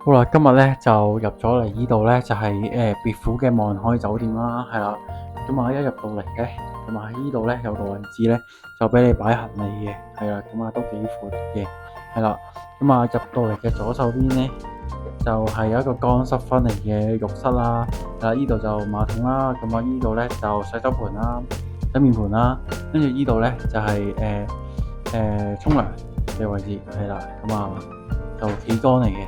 好啦，今日咧就入咗嚟呢度咧，就係別府嘅望海酒店啦，係啦。咁啊，一入到嚟咧，咁啊喺呢度咧有個位置咧，就俾你擺行李嘅，係啦。咁啊都幾闊嘅，係啦。咁啊入到嚟嘅左手邊咧，就係有一個乾濕分離嘅浴室啦。係啦，呢度就馬桶啦。咁啊呢度咧就洗手盆啦、洗面盆啦。跟住呢度咧就係沖涼嘅位置，係啦。咁啊就企缸嚟嘅。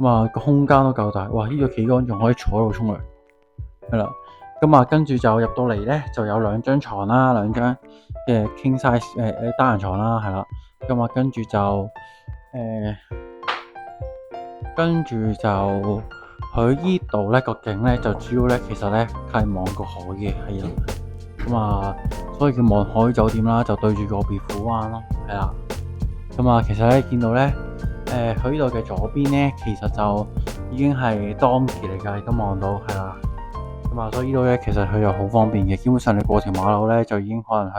咁啊個空間都夠大，哇！呢個企缸仲可以坐喺度沖涼，係啦。咁啊跟住就入到嚟咧，就有兩張床啦，兩張嘅 king size 單人床啦，係啦。咁啊跟住就佢依度咧個景咧就主要咧其實咧係望個海嘅，係啦。咁啊所以叫望海酒店啦，就對住個別府灣咯，係啦。咁啊其實咧見到咧。佢呢度嘅左邊咧，其實就已經係當期嚟㗎，都望到係啦。咁啊，所以呢度咧，其實佢又好方便嘅。基本上你過條馬路咧，就已經可能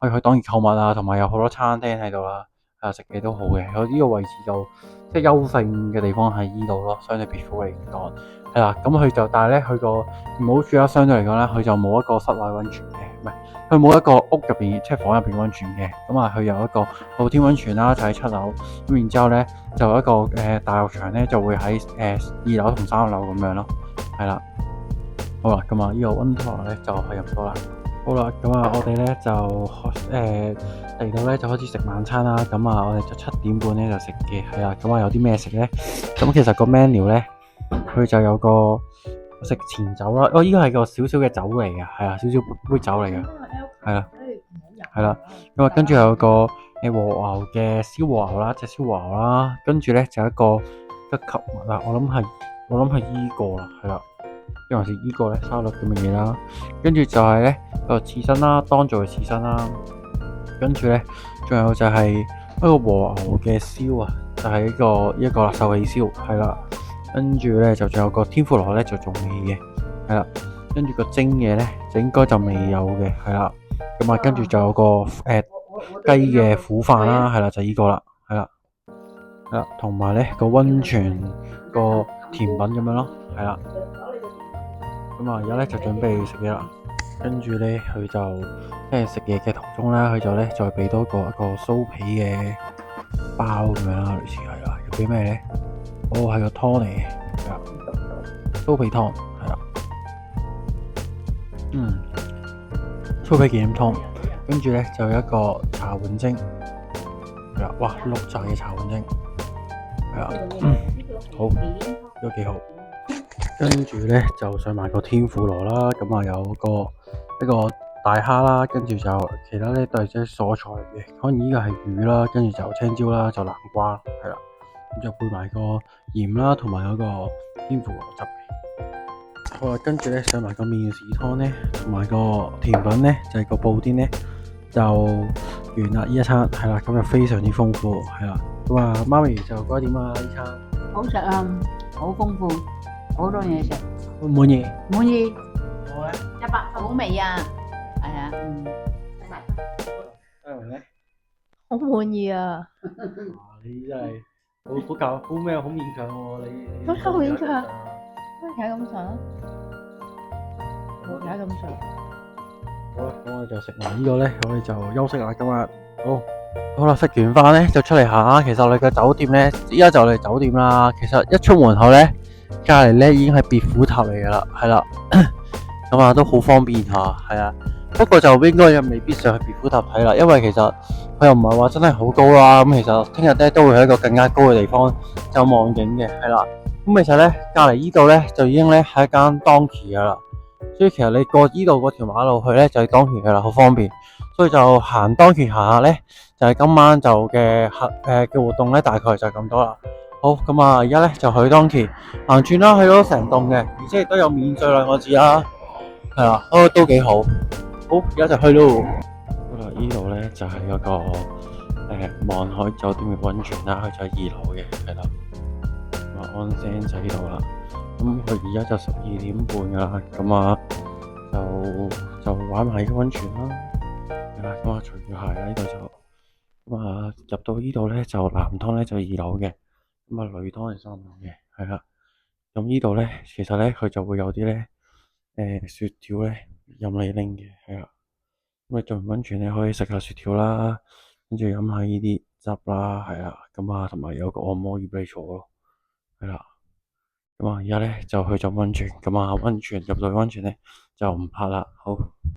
可以去當期購物啊，同埋有好多餐廳喺度啦，食嘢都好嘅。佢呢個位置就即係優勝嘅地方喺呢度咯，相對別府嚟講係啦。咁佢就但係咧，佢個唔好處啦，相對嚟講咧，佢就冇一個室內溫泉嘅，唔係。佢冇一個屋入邊，即係房入邊溫泉嘅，咁啊佢有一個露天溫泉啦，就喺7樓，咁然之後咧就有一個大浴場咧就會喺2樓同3樓咁樣咯，係啦，好啦，咁啊呢個溫湯咧就係入咗啦，好啦，咁啊我哋咧就嚟到咧就開始食晚餐啦，咁啊我哋就7點半咧就食嘅，係啦，咁啊有啲咩食咧？咁其實個 menu 咧佢就有個食前酒啦，依個係個少少嘅酒嚟嘅，係啊，少少杯酒嚟嘅。係啦，係啦，咁啊跟住有個和牛嘅燒和牛啦，隻燒和牛啦，跟住咧就一個吉及物啦，我諗係依個啦，係啦，因為係依個咧沙律咁嘅嘢啦，跟住就係咧個刺身啦，當做嘅刺身啦，跟住咧仲有就係一個和牛嘅燒啊，就係一個壽喜燒，係啦，跟住咧就仲有個天婦羅咧就仲未嘅，係啦，跟住個蒸嘢咧就應該就未有嘅，係啦。咁啊，跟住就有個雞嘅苦飯啦，係啦，就依個啦，係啦，同埋咧個溫泉個甜品咁樣咯，係啦。咁啊，而家咧就準備食嘢啦，跟住咧佢就即係食嘢嘅途中咧，佢就咧再俾多一個酥皮嘅包咁樣啦，類似係啦。要俾咩咧？哦，係個湯嚟嘅，係啦，酥皮湯，係啦，酥皮忌廉湯，跟住咧就有一個茶碗蒸，係啦，哇，綠茶嘅茶碗蒸，係啦，好，都幾好。跟住咧就上埋個天婦羅啦，咁啊有一個大蝦啦，跟住就其他咧都係啲蔬菜嘅，可能呢個係魚啦，跟住就青椒啦，就南瓜，係啦，咁就配埋個鹽啦，同埋嗰個天婦羅汁。好啦，跟住咧上埋個麵豉湯咧，同埋個甜品咧就係個布甸咧就完啦，呢一餐係啦，咁就非常之豐富，係啦，咁啊媽咪就覺得點啊呢餐？好食啊，好豐富，好多嘢食，滿意？滿意，好咧100分，好味啊，係啊，咧？好滿意啊！你真係好咩？好勉強喎你。咁好勉強，睇咁上，睇咁上。好啦，咁我哋就食埋呢個咧，我哋就休息啦今日。好啦，食完飯咧就出嚟行啦。其實我哋嘅酒店咧，依家就嚟酒店啦。其實一出門口咧，隔籬咧已經係別府塔嚟噶啦，係啦。咁啊都好方便吓，係啊。不過就應該又未必上去別府塔睇啦，因為其實佢又唔係話真係好高啦。咁其實聽日咧都會去一個更加高嘅地方就望景嘅，係啦。咁其實咧隔籬呢度咧就已經咧係一間當期噶啦。所以其實你過依度嗰條馬路去咧就係當期噶啦，好方便。所以就行當期行下咧，就係今晚就嘅活動咧，大概就係咁多啦。好，咁啊，而家咧就去當期行轉啦，去咗成棟嘅，而且亦都有免稅兩個字啦，係啦，都幾好。好，而家就去咯。好啦，呢度咧就係嗰個望海酒店嘅溫泉啦，佢就喺2樓嘅，係啦。咁啊，安聲就喺度啦。咁佢而家就12點半噶啦，咁啊就玩埋呢個溫泉啦，係啦，咁啊除咗鞋啦，呢度就咁啊，入到呢度咧就男湯咧就2樓嘅，咁啊女湯係3樓嘅，係啦。咁呢度咧其實咧佢就會有啲咧雪條咧任你拎嘅，係啦。咁你做完温泉你可以食下雪條啦，跟住飲下呢啲汁啦，係啦。咁啊同埋有個按摩椅俾你坐咯，係啦。咁啊而家咧就去咗温泉，咁啊温泉入到去温泉咧就唔拍啦，好。